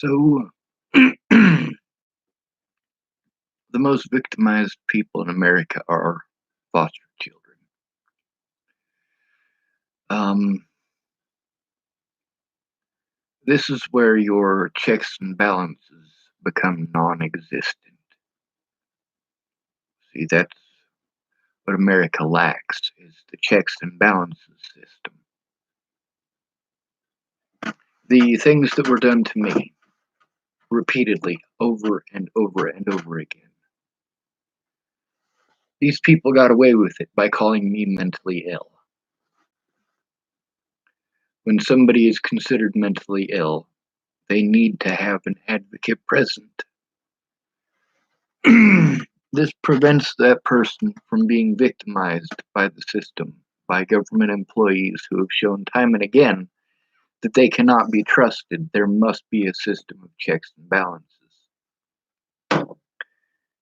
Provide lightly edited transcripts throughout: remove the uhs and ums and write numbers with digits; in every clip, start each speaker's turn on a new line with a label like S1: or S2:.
S1: So, the most victimized people in America are foster children. Um, this is where your checks and balances become non-existent. See, that's what America lacks is the checks and balances system. The things that were done to me repeatedly over and over and over again. These people got away with it by calling me mentally ill. When somebody is considered mentally ill, they need to have an advocate present. This prevents that person from being victimized by the system, by government employees who have shown time and again that they cannot be trusted. There must be a system of checks and balances.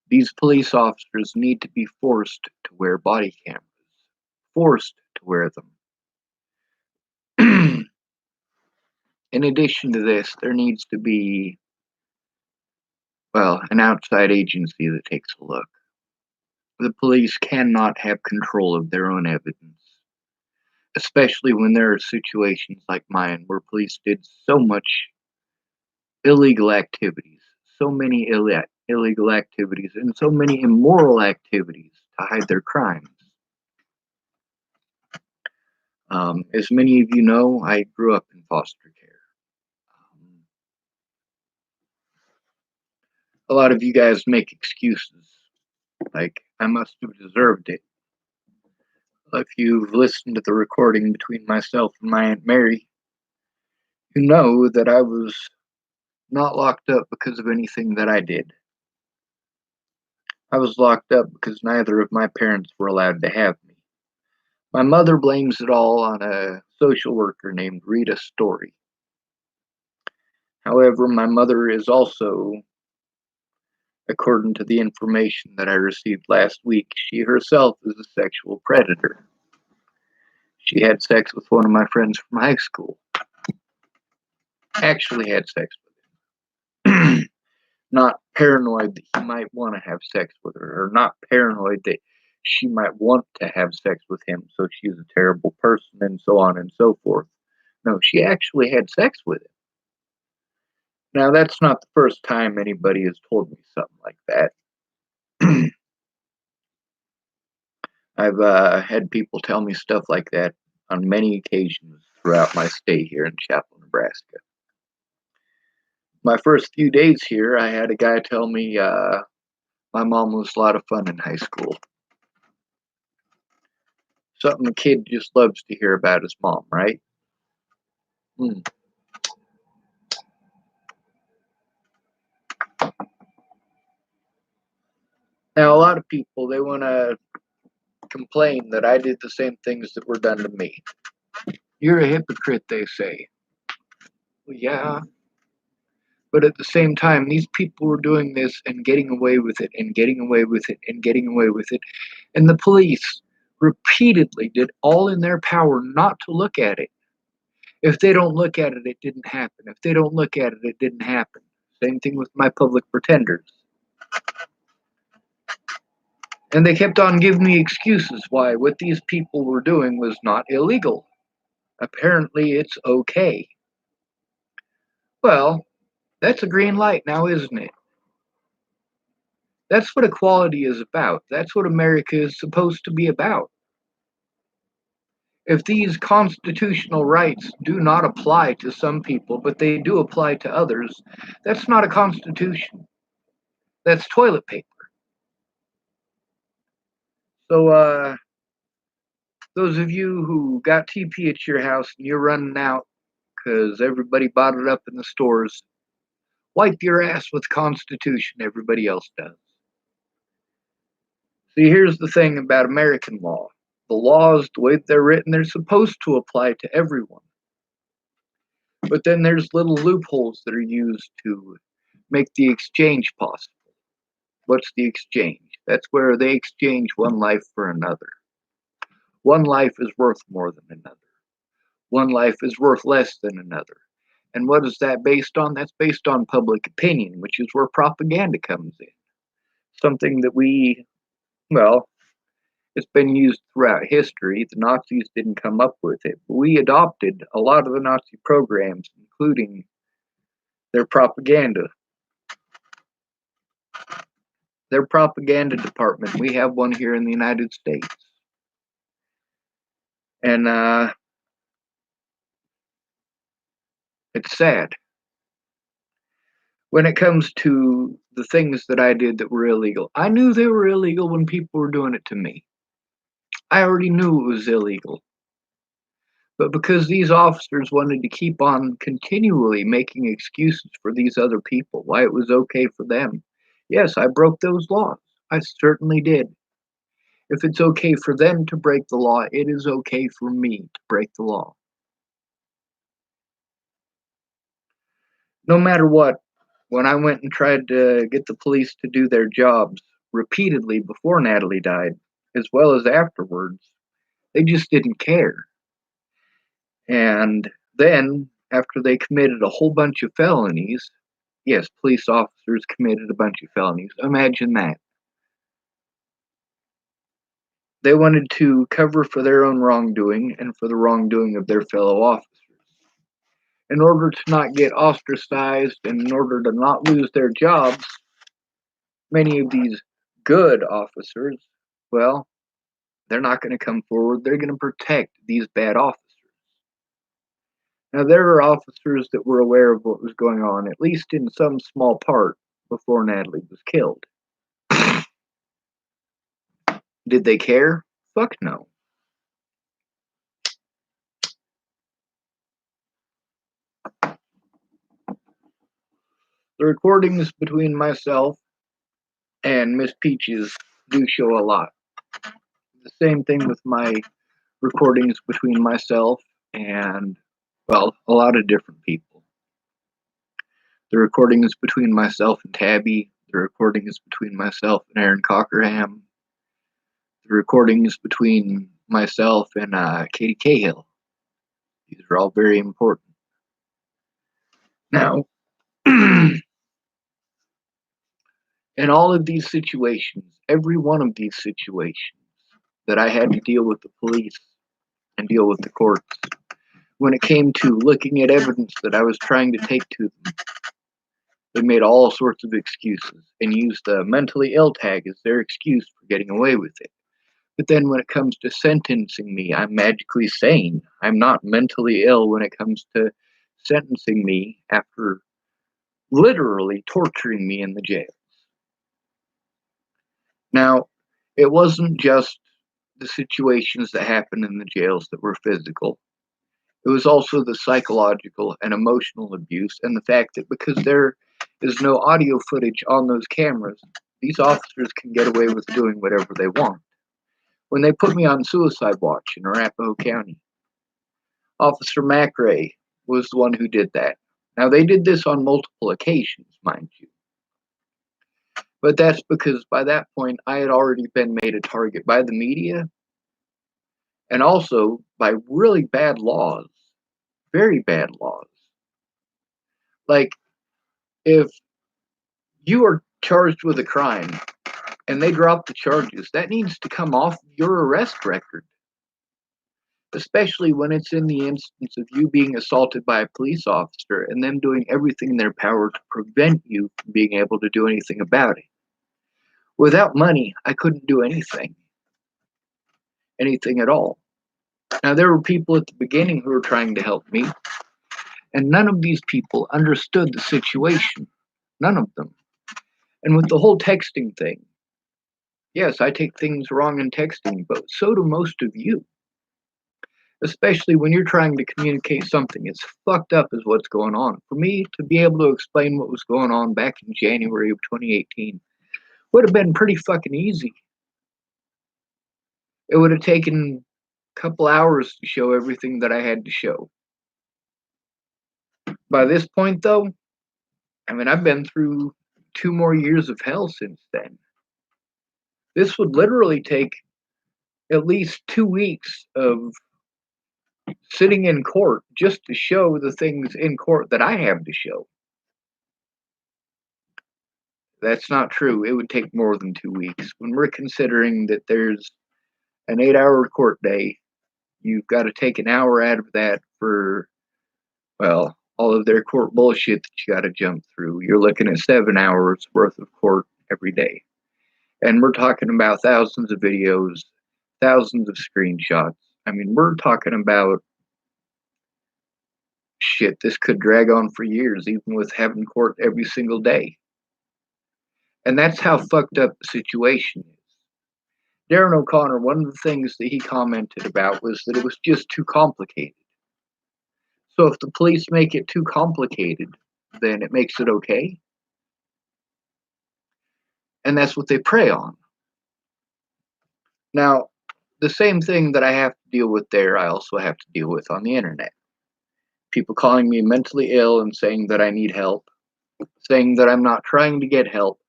S1: These police officers need to be forced to wear body cameras, forced to wear them. In addition to this, there needs to be, well, an outside agency that takes a look. The police cannot have control of their own evidence, especially when there are situations like mine where police did so much illegal activities, so many illegal activities, and so many immoral activities to hide their crimes. As many of you know, I grew up in foster care. A lot of you guys make excuses, like, I must have deserved it. If you've listened to the recording between myself and my Aunt Mary, you know that I was not locked up because of anything that I did. I was locked up because neither of my parents were allowed to have me. My mother blames it all on a social worker named Rita Story. However, my mother is also, according to the information that I received last week, she herself is a sexual predator. She had sex with one of my friends from high school. Actually had sex with him. Not paranoid that he might want to have sex with her, or not paranoid that she might want to have sex with him, so she's a terrible person, and so on and so forth. No, she actually had sex with him. Now, that's not the first time anybody has told me something like that. I've had people tell me stuff like that on many occasions throughout my stay here in Chapel, Nebraska. My first few days here, I had a guy tell me my mom was a lot of fun in high school. Something a kid just loves to hear about his mom, right? Now, a lot of people, they want to complain that I did the same things that were done to me. You're a hypocrite, they say. Well, yeah. But at the same time, these people were doing this and getting away with it and getting away with it and getting away with it. And the police repeatedly did all in their power not to look at it. If they don't look at it, it didn't happen. If they don't look at it, it didn't happen. Same thing with my public pretenders. And they kept on giving me excuses why what these people were doing was not illegal. Apparently, it's okay. Well, that's a green light now, isn't it? That's what equality is about. That's what America is supposed to be about. If these constitutional rights do not apply to some people, but they do apply to others, that's not a constitution. That's toilet paper. So, those of you who got TP at your house and you're running out because everybody bought it up in the stores, wipe your ass with Constitution. Everybody else does. See, here's the thing about American law. The laws, the way they're written, they're supposed to apply to everyone. But then there's little loopholes that are used to make the exchange possible. What's the exchange? That's where they exchange one life for another. One life is worth more than another. One life is worth less than another. And what is that based on? That's based on public opinion, which is where propaganda comes in. Something that well, it's been used throughout history. The Nazis didn't come up with it. But we adopted a lot of the Nazi programs, including their propaganda. Their propaganda department. We have one here in the United States. And it's sad. When it comes to the things that I did that were illegal, I knew they were illegal when people were doing it to me. I already knew it was illegal. But because these officers wanted to keep on continually making excuses for these other people, why it was okay for them, yes, I broke those laws. I certainly did. If it's okay for them to break the law, it is okay for me to break the law. No matter what, when I went and tried to get the police to do their jobs repeatedly before Natalie died, as well as afterwards, they just didn't care. And then, after they committed a whole bunch of felonies, yes, police officers committed a bunch of felonies. Imagine that. They wanted to cover for their own wrongdoing and for the wrongdoing of their fellow officers. In order to not get ostracized and in order to not lose their jobs, many of these good officers, well, they're not going to come forward. They're going to protect these bad officers. Now, there are officers that were aware of what was going on, at least in some small part, before Natalie was killed. Did they care? Fuck no. The recordings between myself and Miss Peaches do show a lot. The same thing with my recordings between myself and, well, a lot of different people. The recordings between myself and Tabby, the recordings between myself and Aaron Cockerham, the recordings between myself and Katie Cahill. These are all very important. Now, in all of these situations, every one of these situations that I had to deal with the police and deal with the courts, when it came to looking at evidence that I was trying to take to them, they made all sorts of excuses and used the mentally ill tag as their excuse for getting away with it. But then when it comes to sentencing me, I'm magically sane. I'm not mentally ill when it comes to sentencing me after literally torturing me in the jail. Now, it wasn't just the situations that happened in the jails that were physical. It was also the psychological and emotional abuse, and the fact that because there is no audio footage on those cameras, these officers can get away with doing whatever they want. When they put me on suicide watch in Arapahoe County, Officer McRae was the one who did that. Now, they did this on multiple occasions, mind you. But that's because by that point, I had already been made a target by the media and also by really bad laws, very bad laws. Like, if you are charged with a crime and they drop the charges, that needs to come off your arrest record. Especially when it's in the instance of you being assaulted by a police officer and them doing everything in their power to prevent you from being able to do anything about it. Without money, I couldn't do anything at all. Now, there were people at the beginning who were trying to help me, and none of these people understood the situation. None of them. And with the whole texting thing, yes, I take things wrong in texting, but so do most of you. Especially when you're trying to communicate something as fucked up as what's going on. For me to be able to explain what was going on back in January of 2018 would have been pretty fucking easy. It would have taken a couple hours to show everything that I had to show. By this point, though, I mean, I've been through 2 more years of hell since then. This would literally take at least 2 weeks of sitting in court just to show the things in court that I have to show. That's not true. It would take more than 2 weeks. When we're considering that there's an 8-hour court day, you've got to take an hour out of that for, well, all of their court bullshit that you got to jump through. You're looking at 7 hours worth of court every day. And we're talking about thousands of videos, thousands of screenshots. I mean, we're talking about shit. This could drag on for years, even with having court every single day. And that's how fucked up the situation is. Darren O'Connor, one of the things that he commented about was that it was just too complicated. So if the police make it too complicated, then it makes it okay. And that's what they prey on. Now, the same thing that I have to deal with there, I also have to deal with on the internet. People calling me mentally ill and saying that I need help, saying that I'm not trying to get help,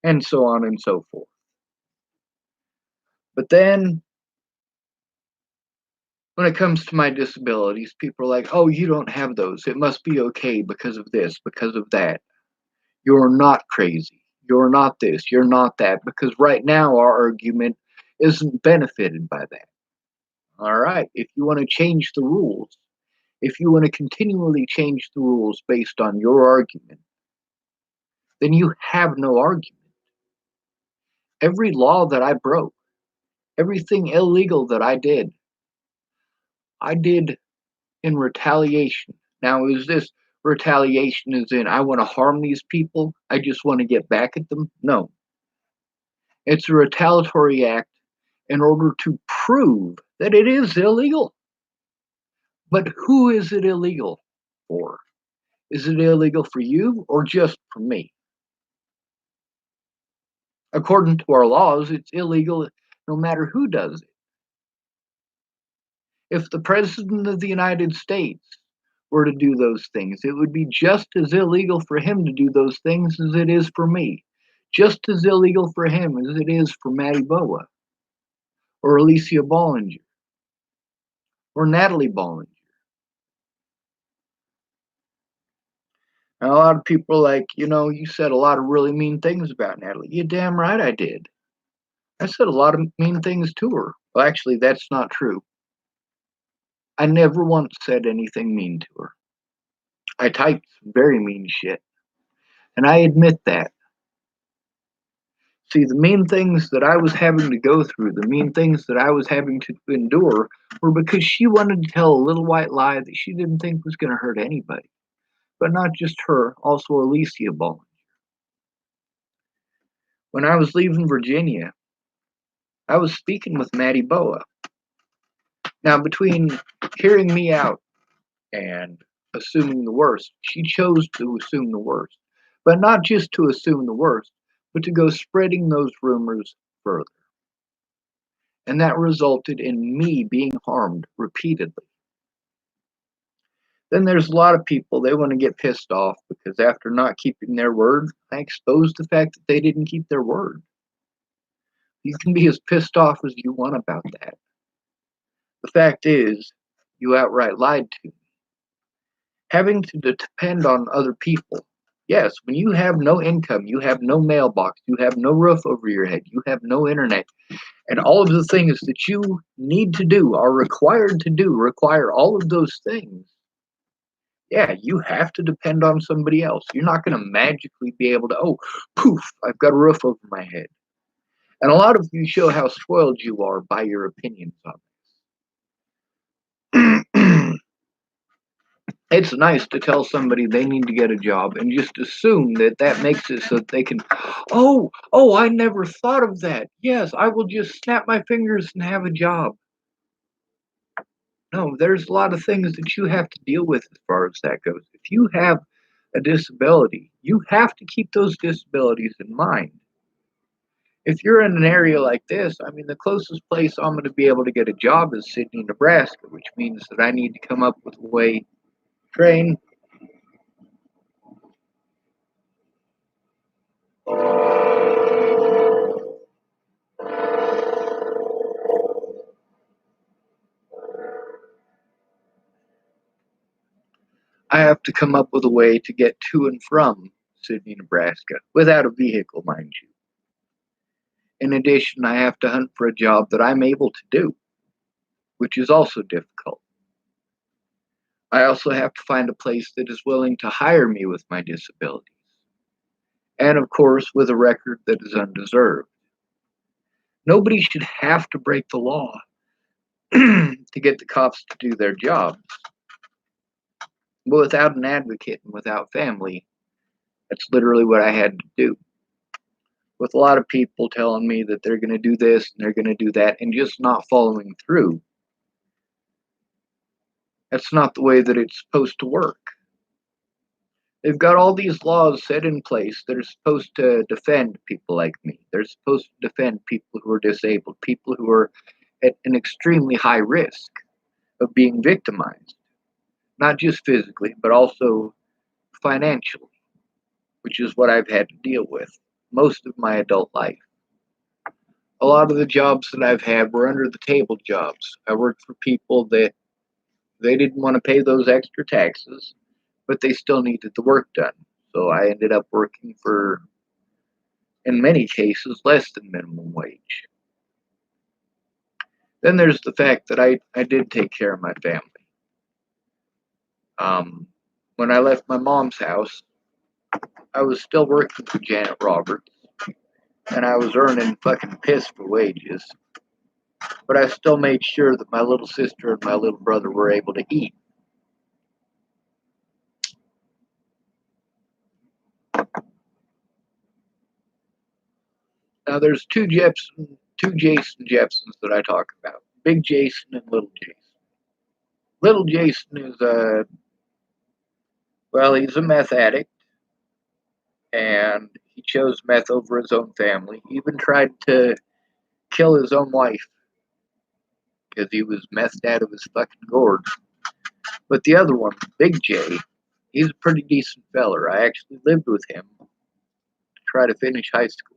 S1: and so on and so forth. But then, when it comes to my disabilities, people are like, oh, you don't have those. It must be okay because of this, because of that. You're not crazy. You're not this. You're not that. Because right now, our argument isn't benefited by that. All right. If you want to change the rules, if you want to continually change the rules based on your argument, then you have no argument. Every law that I broke, everything illegal that I did in retaliation. Now, is this retaliation as in I want to harm these people? I just want to get back at them? No. It's a retaliatory act in order to prove that it is illegal. But who is it illegal for? Is it illegal for you or just for me? According to our laws, it's illegal no matter who does it. If the President of the United States were to do those things, it would be just as illegal for him to do those things as it is for me. Just as illegal for him as it is for Maddie Boa, or Alicia Bollinger, or Natalie Bollinger. And a lot of people are like, you said a lot of really mean things about Natalie. You damn right I did. I said a lot of mean things to her. Well, actually, that's not true. I never once said anything mean to her. I typed some very mean shit, and I admit that. See, the mean things that I was having to go through, the mean things that I was having to endure, were because she wanted to tell a little white lie that she didn't think was going to hurt anybody. But not just her, also Alicia Bollinger. When I was leaving Virginia, I was speaking with Maddie Boa. Now, between hearing me out and assuming the worst, she chose to assume the worst. But not just to assume the worst, but to go spreading those rumors further. And that resulted in me being harmed repeatedly. Then there's a lot of people, they want to get pissed off because after not keeping their word, I exposed the fact that they didn't keep their word. You can be as pissed off as you want about that. The fact is, you outright lied to me. Having to depend on other people. Yes, when you have no income, you have no mailbox, you have no roof over your head, you have no internet, and all of the things that you need to do, are required to do, require all of those things. Yeah, you have to depend on somebody else. You're not going to magically be able to, oh, poof, I've got a roof over my head. And a lot of you show how spoiled you are by your opinions on this. It's nice to tell somebody they need to get a job and just assume that that makes it so that they can, oh, I never thought of that. Yes, I will just snap my fingers and have a job. No, there's a lot of things that you have to deal with as far as that goes. If you have a disability, you have to keep those disabilities in mind. If you're in an area like this, I mean, the closest place I'm going to be able to get a job is Sydney, Nebraska, which means that I need to come up with a way to train. I have to come up with a way to get to and from Sydney, Nebraska, without a vehicle, mind you. In addition, I have to hunt for a job that I'm able to do, which is also difficult. I also have to find a place that is willing to hire me with my disabilities, and of course, with a record that is undeserved. Nobody should have to break the law to get the cops to do their job. But without an advocate and without family, that's literally what I had to do. With a lot of people telling me that they're going to do this and they're going to do that and just not following through, that's not the way that it's supposed to work. They've got all these laws set in place that are supposed to defend people like me. They're supposed to defend people who are disabled, people who are at an extremely high risk of being victimized, not just physically, but also financially, which is what I've had to deal with most of my adult life. A lot of the jobs that I've had were under the table jobs. I worked for people that they didn't want to pay those extra taxes, but they still needed the work done. So I ended up working for, in many cases, less than minimum wage. Then there's the fact that I did take care of my family. When I left my mom's house, I was still working for Janet Roberts, and I was earning fucking piss for wages. But I still made sure that my little sister and my little brother were able to eat. Now there's two Jason Jepsons that I talk about. Big Jason and Little Jason. Little Jason is he's a meth addict and he chose meth over his own family. He even tried to kill his own wife because he was methed out of his fucking gourd. But the other one, Big J, he's a pretty decent feller. I actually lived with him to try to finish high school.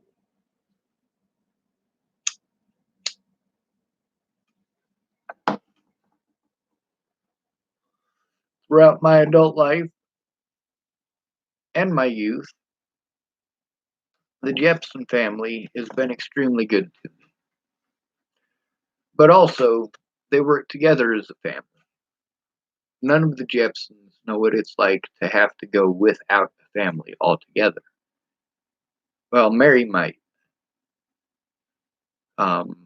S1: Throughout my adult life and my youth, the Jepson family has been extremely good to me. But also, they work together as a family. None of the Jepsons know what it's like to have to go without a family altogether. Well, Mary might. Um,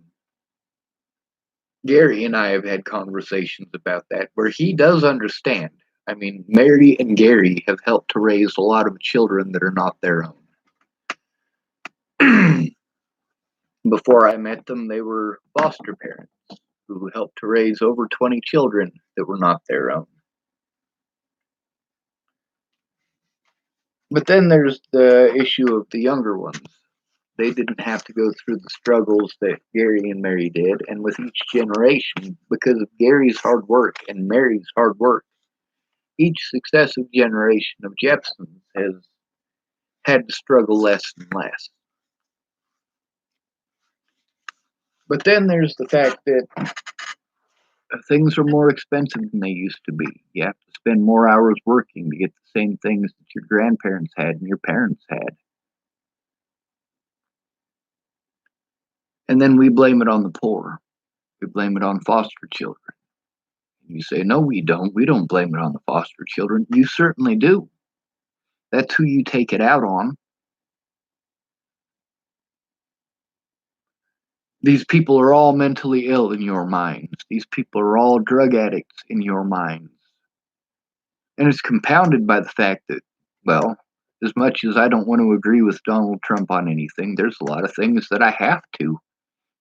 S1: Gary and I have had conversations about that where he does understand. I mean, Mary and Gary have helped to raise a lot of children that are not their own. Before I met them, they were foster parents who helped to raise over 20 children that were not their own. But then there's the issue of the younger ones. They didn't have to go through the struggles that Gary and Mary did, and with each generation, because of Gary's hard work and Mary's hard work, each successive generation of Jepsons has had to struggle less and less. But then there's the fact that things are more expensive than they used to be. You have to spend more hours working to get the same things that your grandparents had and your parents had. And then we blame it on the poor. We blame it on foster children. You say, no, we don't. We don't blame it on the foster children. You certainly do. That's who you take it out on. These people are all mentally ill in your minds. These people are all drug addicts in your minds. And it's compounded by the fact that, well, as much as I don't want to agree with Donald Trump on anything, there's a lot of things that I have to.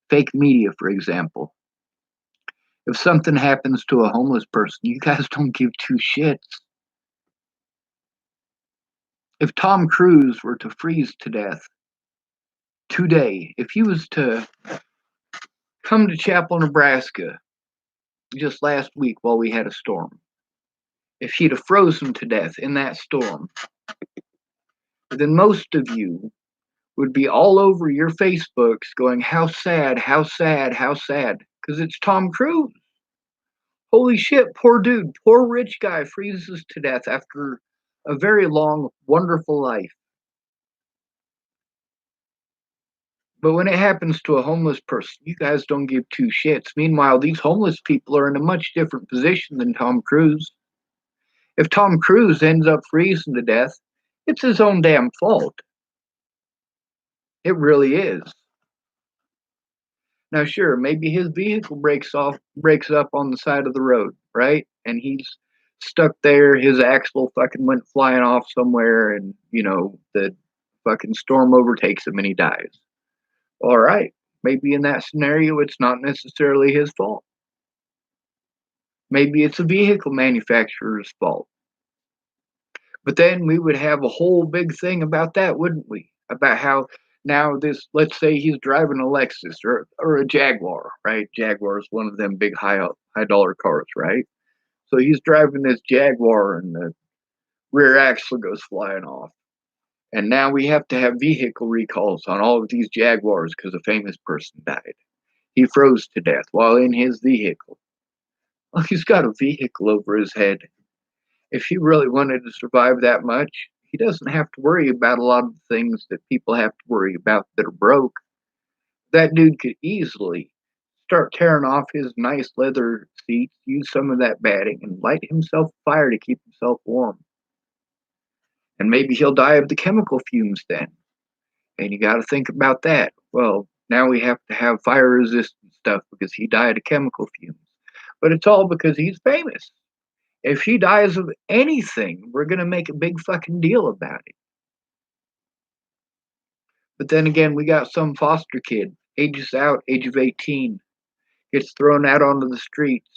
S1: Fake media, for example. If something happens to a homeless person, you guys don't give two shits. If Tom Cruise were to freeze to death today, if he was to come to Chapel, Nebraska, just last week while we had a storm, if he'd have frozen to death in that storm, then most of you would be all over your Facebooks going, how sad, how sad, how sad, because it's Tom Cruise. Holy shit, poor dude, poor rich guy freezes to death after a very long, wonderful life. But when it happens to a homeless person, you guys don't give two shits. Meanwhile, these homeless people are in a much different position than Tom Cruise. If Tom Cruise ends up freezing to death, it's his own damn fault. It really is. Now, sure, maybe his vehicle breaks up on the side of the road, right? And he's stuck there. His axle fucking went flying off somewhere, and the fucking storm overtakes him, and he dies. All right, maybe in that scenario, it's not necessarily his fault. Maybe it's a vehicle manufacturer's fault. But then we would have a whole big thing about that, wouldn't we? About how now this, let's say he's driving a Lexus or a Jaguar, right? Jaguar is one of them big high dollar cars, right? So he's driving this Jaguar and the rear axle goes flying off. And now we have to have vehicle recalls on all of these Jaguars because a famous person died. He froze to death while in his vehicle. Well, he's got a vehicle over his head. If he really wanted to survive that much, he doesn't have to worry about a lot of the things that people have to worry about that are broke. That dude could easily start tearing off his nice leather seats, use some of that batting, and light himself a fire to keep himself warm. And maybe he'll die of the chemical fumes then. And you got to think about that. Well, now we have to have fire resistant stuff because he died of chemical fumes. But it's all because he's famous. If he dies of anything, we're going to make a big fucking deal about it. But then again, we got some foster kid, ages out, age of 18, gets thrown out onto the streets.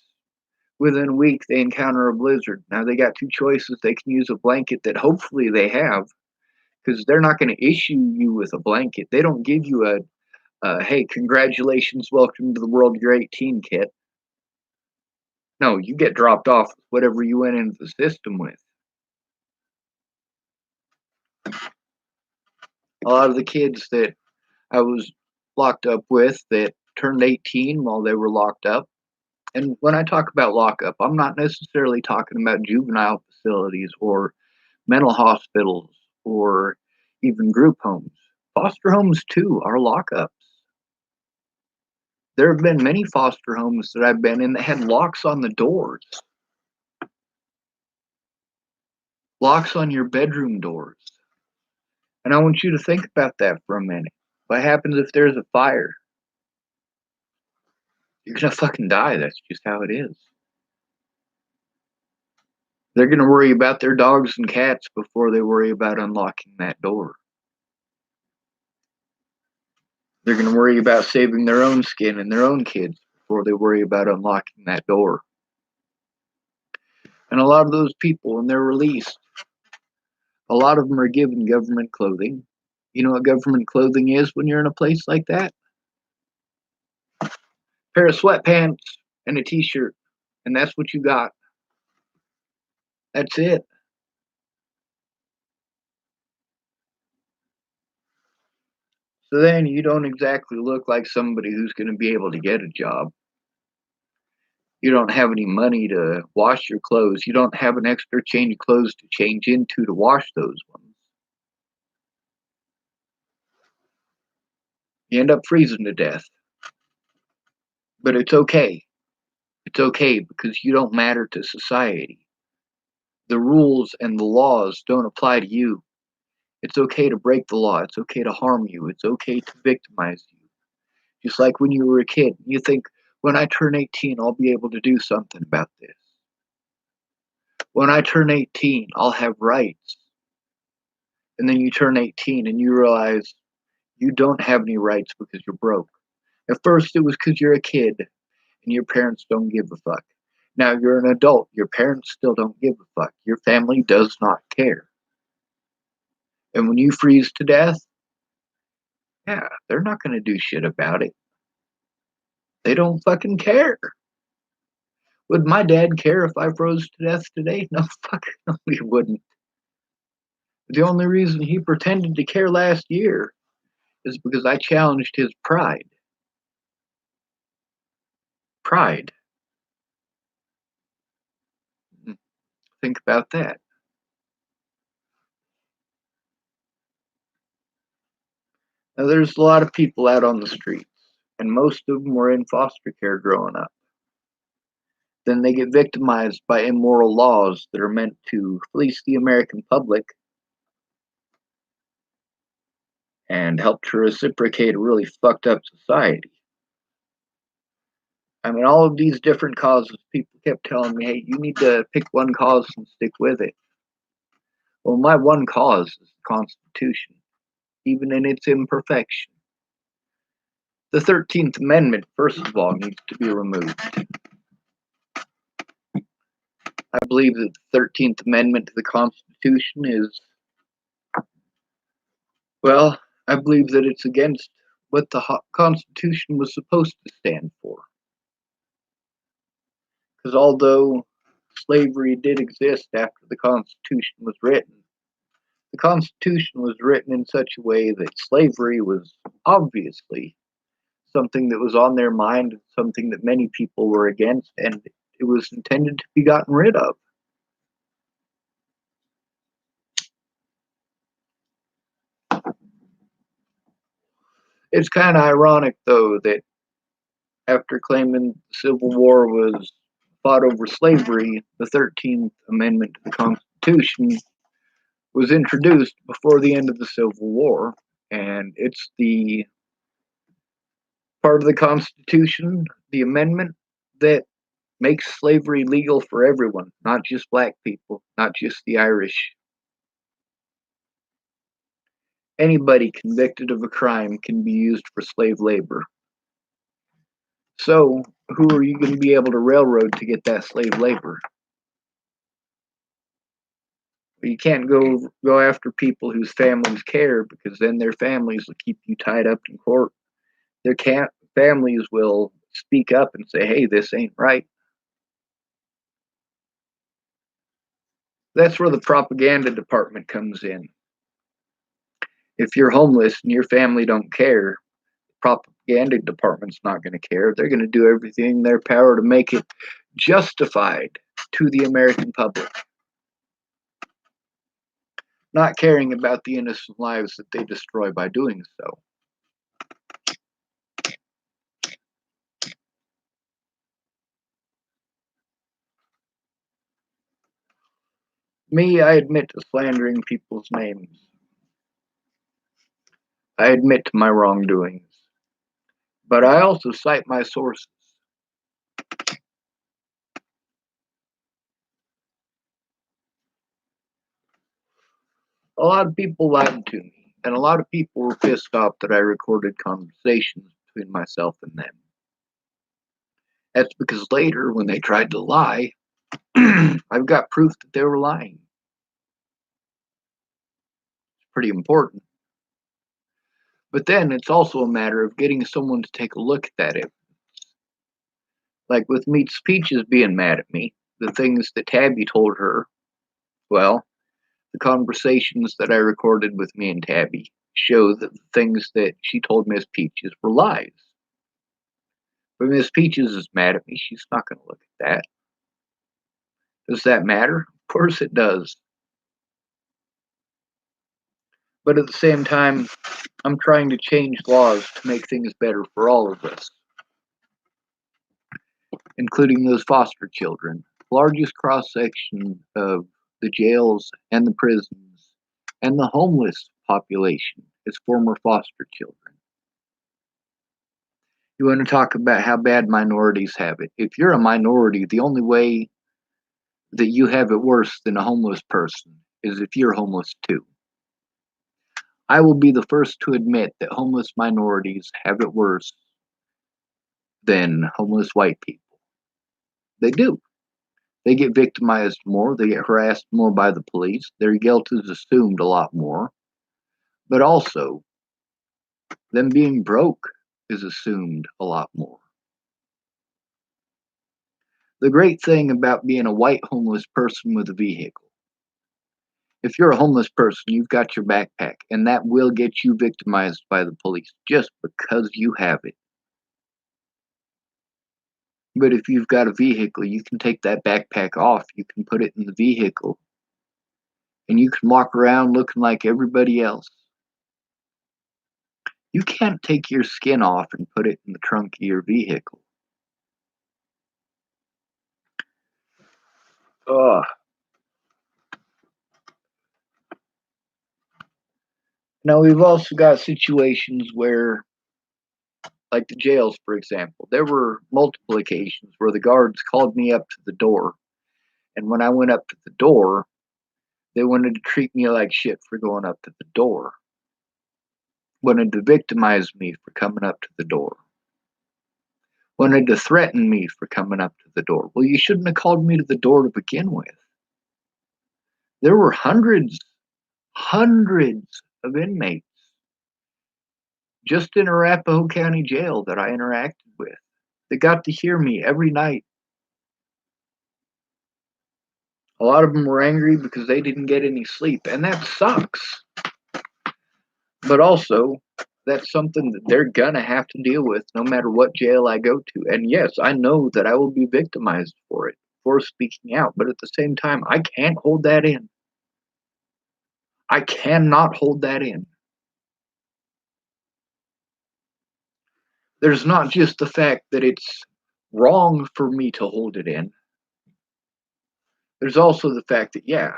S1: Within a week, they encounter a blizzard. Now they got two choices. They can use a blanket that hopefully they have, because they're not going to issue you with a blanket. They don't give you hey, congratulations, welcome to the world, you're 18 kit. No, you get dropped off with whatever you went into the system with. A lot of the kids that I was locked up with that turned 18 while they were locked up. And when I talk about lockup, I'm not necessarily talking about juvenile facilities or mental hospitals or even group homes. Foster homes, too, are lockups. There have been many foster homes that I've been in that had locks on the doors, locks on your bedroom doors. And I want you to think about that for a minute. What happens if there's a fire? You're gonna fucking die. That's just how it is. They're gonna worry about their dogs and cats before they worry about unlocking that door. They're gonna worry about saving their own skin and their own kids before they worry about unlocking that door. And a lot of those people, when they're released, a lot of them are given government clothing. You know what government clothing is when you're in a place like that? A pair of sweatpants and a t-shirt, and that's what you got. That's it. So then you don't exactly look like somebody who's going to be able to get a job. You don't have any money to wash your clothes. You don't have an extra change of clothes to change into to wash those ones. You end up freezing to death. But it's okay. It's okay because you don't matter to society. The rules and the laws don't apply to you. It's okay to break the law. It's okay to harm you. It's okay to victimize you. Just like when you were a kid, you think, when I turn 18, I'll be able to do something about this. When I turn 18, I'll have rights. And then you turn 18 and you realize you don't have any rights because you're broke. At first, it was because you're a kid and your parents don't give a fuck. Now you're an adult. Your parents still don't give a fuck. Your family does not care. And when you freeze to death, yeah, they're not going to do shit about it. They don't fucking care. Would my dad care if I froze to death today? No, fuck, no, he wouldn't. The only reason he pretended to care last year is because I challenged his pride. Pride. Think about that. Now, there's a lot of people out on the streets, and most of them were in foster care growing up. Then they get victimized by immoral laws that are meant to fleece the American public and help to reciprocate a really fucked up society. I mean, all of these different causes, people kept telling me, hey, you need to pick one cause and stick with it. Well, my one cause is the Constitution, even in its imperfection. The 13th Amendment, first of all, needs to be removed. I believe that the 13th Amendment to the Constitution is, well, I believe that it's against what the Constitution was supposed to stand for. Because although slavery did exist after the Constitution was written, the Constitution was written in such a way that slavery was obviously something that was on their mind, something that many people were against, and it was intended to be gotten rid of. It's kind of ironic, though, that after claiming the Civil War was fought over slavery, the 13th Amendment to the Constitution was introduced before the end of the Civil War, and it's the part of the Constitution, the amendment, that makes slavery legal for everyone, not just black people, not just the Irish. Anybody convicted of a crime can be used for slave labor. So, who are you going to be able to railroad to get that slave labor? You can't go after people whose families care, because then their families will keep you tied up in court. Their families will speak up and say, hey, this ain't right. That's where the propaganda department comes in. If you're homeless and your family don't care, the propaganda department's not going to care. They're going to do everything in their power to make it justified to the American public, not caring about the innocent lives that they destroy by doing so. Me, I admit to slandering people's names. I admit to my wrongdoings. But I also cite my sources. A lot of people lied to me, and a lot of people were pissed off that I recorded conversations between myself and them. That's because later, when they tried to lie, I've got proof that they were lying. It's pretty important. But then it's also a matter of getting someone to take a look at that evidence. Like with Meat's Peaches being mad at me, the things that Tabby told her, well, the conversations that I recorded with me and Tabby show that the things that she told Miss Peaches were lies. But Miss Peaches is mad at me. She's not going to look at that. Does that matter? Of course it does. But at the same time, I'm trying to change laws to make things better for all of us, including those foster children. The largest cross section of the jails and the prisons and the homeless population is former foster children. You want to talk about how bad minorities have it. If you're a minority, the only way that you have it worse than a homeless person is if you're homeless too. I will be the first to admit that homeless minorities have it worse than homeless white people. They do. They get victimized more, they get harassed more by the police, their guilt is assumed a lot more, but also them being broke is assumed a lot more. The great thing about being a white homeless person with a vehicle, if you're a homeless person, you've got your backpack, and that will get you victimized by the police just because you have it. But if you've got a vehicle, you can take that backpack off, you can put it in the vehicle, and you can walk around looking like everybody else. You can't take your skin off and put it in the trunk of your vehicle. Ugh. Now, we've also got situations where, like the jails, for example, there were multiple occasions where the guards called me up to the door. And when I went up to the door, they wanted to treat me like shit for going up to the door, wanted to victimize me for coming up to the door, wanted to threaten me for coming up to the door. Well, you shouldn't have called me to the door to begin with. There were hundreds of inmates just in Arapahoe County Jail that I interacted with. They got to hear me every night. A lot of them were angry because they didn't get any sleep, and that sucks. But also, that's something that they're gonna have to deal with no matter what jail I go to. And yes, I know that I will be victimized for it, for speaking out, but at the same time, I can't hold that in. I cannot hold that in. There's not just the fact that it's wrong for me to hold it in. There's also the fact that, yeah,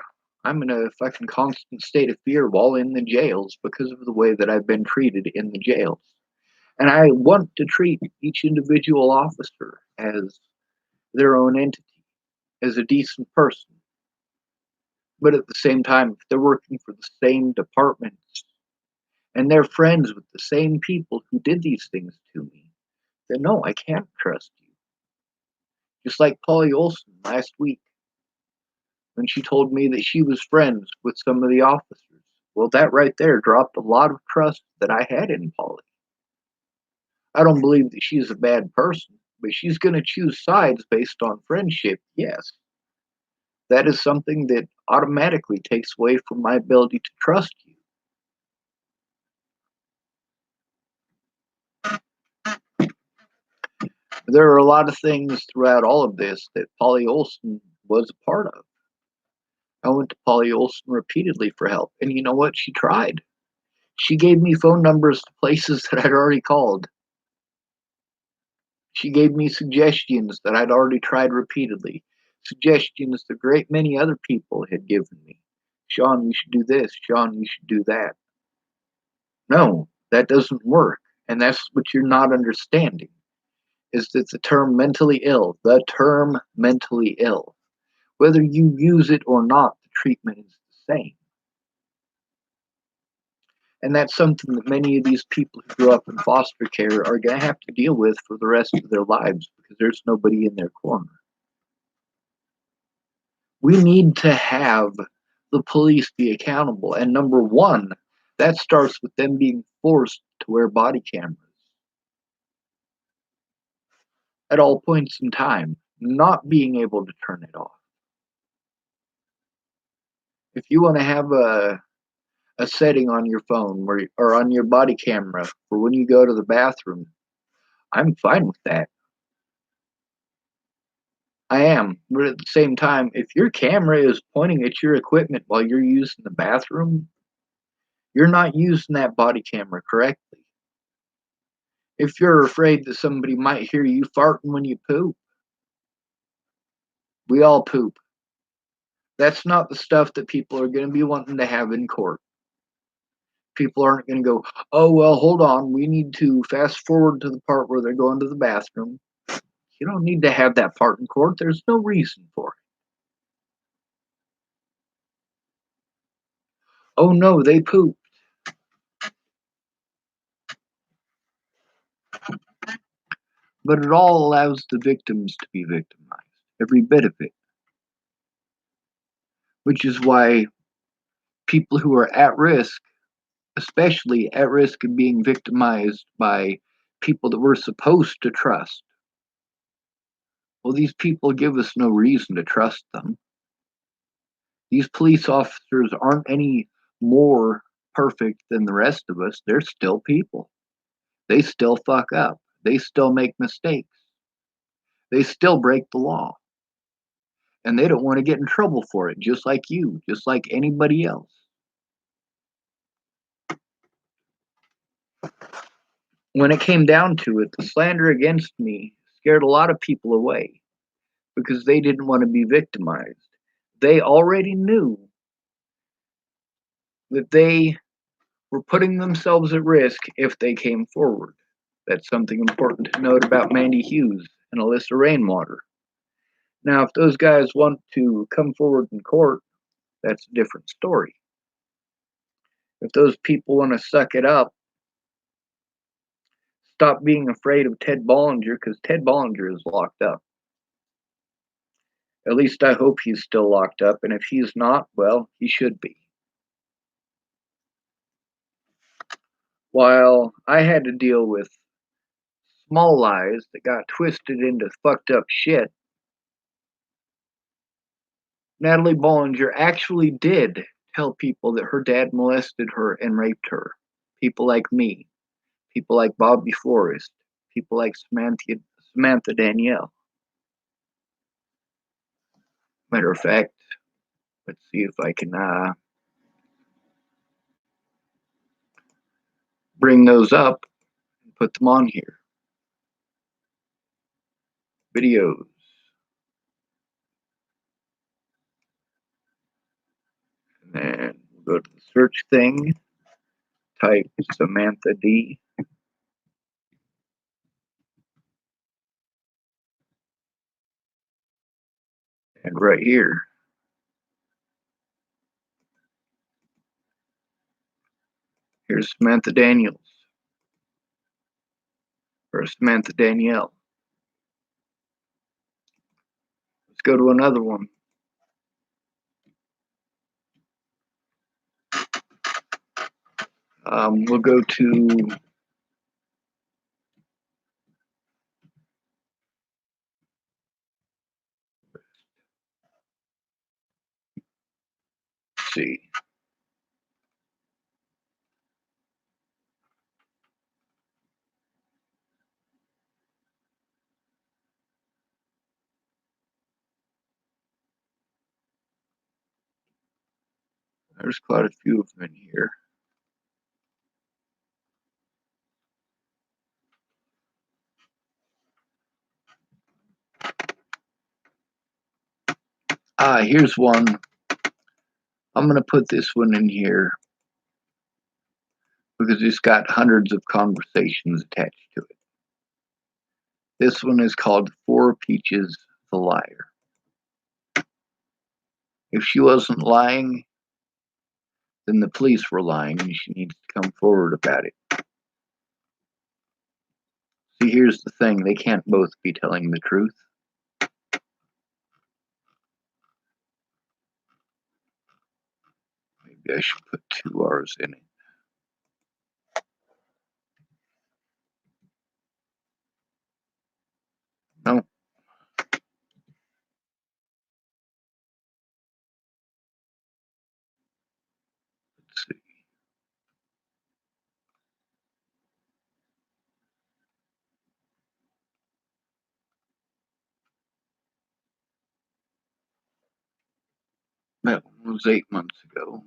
S1: I'm in a fucking constant state of fear while in the jails because of the way that I've been treated in the jails. And I want to treat each individual officer as their own entity, as a decent person. But at the same time, if they're working for the same departments and they're friends with the same people who did these things to me, then no, I can't trust you. Just like Polly Olson last week when she told me that she was friends with some of the officers. Well, that right there dropped a lot of trust that I had in Polly. I don't believe that she's a bad person, but she's going to choose sides based on friendship, yes. That is something that automatically takes away from my ability to trust you. There are a lot of things throughout all of this that Polly Olson was a part of. I went to Polly Olson repeatedly for help, and you know what? She tried. She gave me phone numbers to places that I'd already called. She gave me suggestions that I'd already tried repeatedly, suggestions that a great many other people had given me. Sean, you should do this. Sean, you should do that. No, that doesn't work. And that's what you're not understanding is that the term mentally ill, whether you use it or not, the treatment is the same. And that's something that many of these people who grew up in foster care are going to have to deal with for the rest of their lives because there's nobody in their corner. We need to have the police be accountable. And number one, that starts with them being forced to wear body cameras at all points in time, not being able to turn it off. If you want to have a setting on your phone where, or on your body camera for when you go to the bathroom, I'm fine with that. I am. But at the same time, if your camera is pointing at your equipment while you're using the bathroom, you're not using that body camera correctly. If you're afraid that somebody might hear you farting when you poop, we all poop. That's not the stuff that people are going to be wanting to have in court. People aren't going to go, oh, well, hold on. We need to fast forward to the part where they're going to the bathroom. You don't need to have that part in court. There's no reason for it. Oh, no, they poop. But it all allows the victims to be victimized, every bit of it. Which is why people who are at risk, especially at risk of being victimized by people that we're supposed to trust, well, these people give us no reason to trust them. These police officers aren't any more perfect than the rest of us. They're still people. They still fuck up. They still make mistakes. They still break the law. And they don't want to get in trouble for it, just like you, just like anybody else. When it came down to it, the slander against me scared a lot of people away because they didn't want to be victimized. They already knew that they were putting themselves at risk if they came forward. That's something important to note about Mandy Hughes and Alyssa Rainwater. Now, if those guys want to come forward in court, that's a different story. If those people want to suck it up, stop being afraid of Ted Bollinger, because Ted Bollinger is locked up. At least I hope he's still locked up, and if he's not, well, he should be. While I had to deal with small lies that got twisted into fucked up shit, Natalie Bollinger actually did tell people that her dad molested her and raped her. People like me, people like Bobby Forrest, people like Samantha Danielle. Matter of fact, let's see if I can bring those up and put them on here. Videos. And then we'll go to the search thing, type Samantha D. And right here, here's Samantha Daniels, or Samantha Danielle. Let's go to another one. We'll go to see. There's quite a few of them in here. Here's one. I'm going to put this one in here because it's got hundreds of conversations attached to it. This one is called Four Peaches the Liar. If she wasn't lying, then the police were lying and she needs to come forward about it. See, here's the thing, they can't both be telling the truth. Maybe I should put 2 R's in it. No. Let's see. That one was 8 months ago.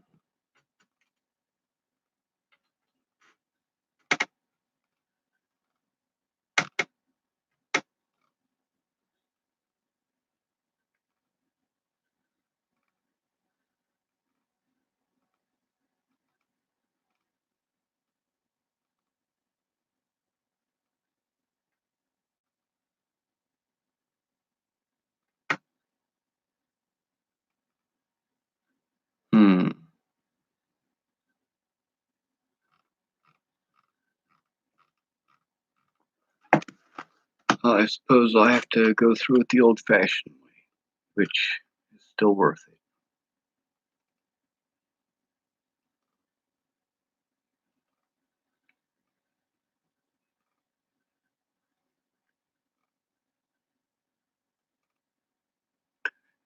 S1: I suppose I'll have to go through it the old-fashioned way, which is still worth it.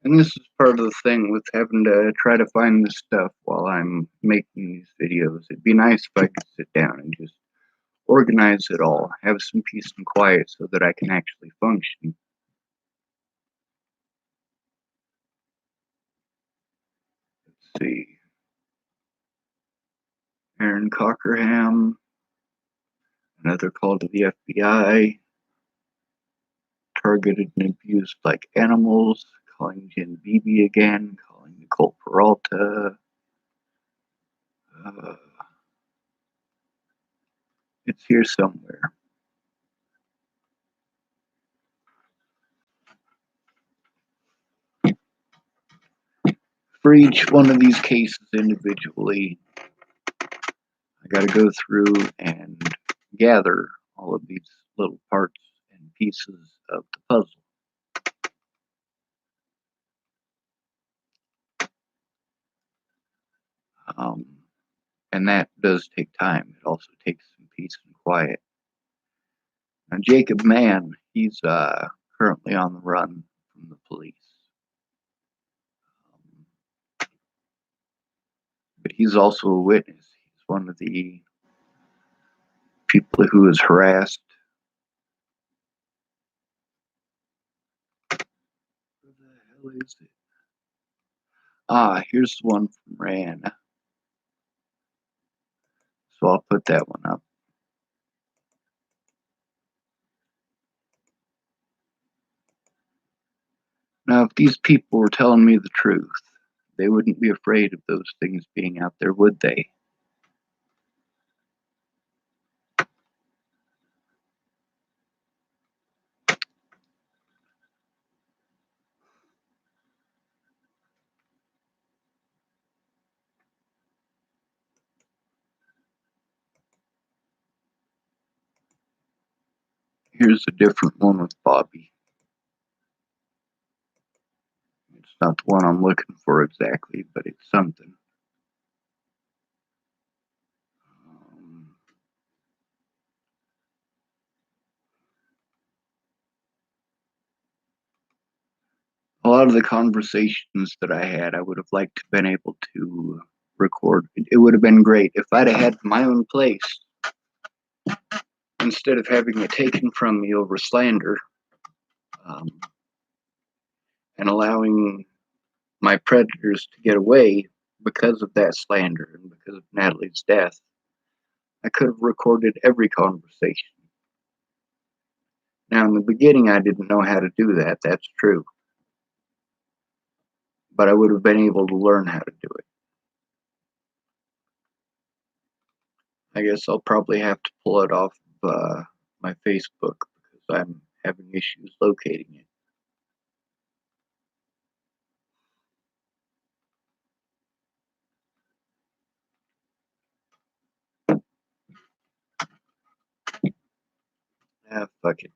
S1: And this is part of the thing with having to try to find this stuff while I'm making these videos. It'd be nice if I could sit down and just organize it all, have some peace and quiet so that I can actually function. see. Aaron Cockerham, another call to the FBI. Targeted and abused like animals. Calling Jen Beebe again. Calling Nicole Peralta. It's here somewhere. For each one of these cases individually, I got to go through and gather all of these little parts and pieces of the puzzle. And that does take time. It also takes some peace and quiet. Now, Jacob Mann, he's currently on the run from the police. But he's also a witness. He's one of the people who was harassed. Where the hell is it? Here's the one from Ran. So I'll put that one up. Now, if these people were telling me the truth, they wouldn't be afraid of those things being out there, would they? Here's a different one with Bobby. It's not the one I'm looking for exactly, but it's something. A lot of the conversations that I had, I would have liked to have been able to record. It would have been great if I'd have had my own place instead of having it taken from me over slander, and allowing my predators to get away because of that slander and because of Natalie's death. I could have recorded every conversation. Now, in the beginning, I didn't know how to do that. That's true. But I would have been able to learn how to do it. I guess I'll probably have to pull it off of my Facebook because I'm having issues locating it. Fuck it.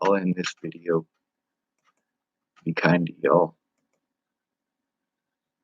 S1: I'll end this video. Be kind to y'all.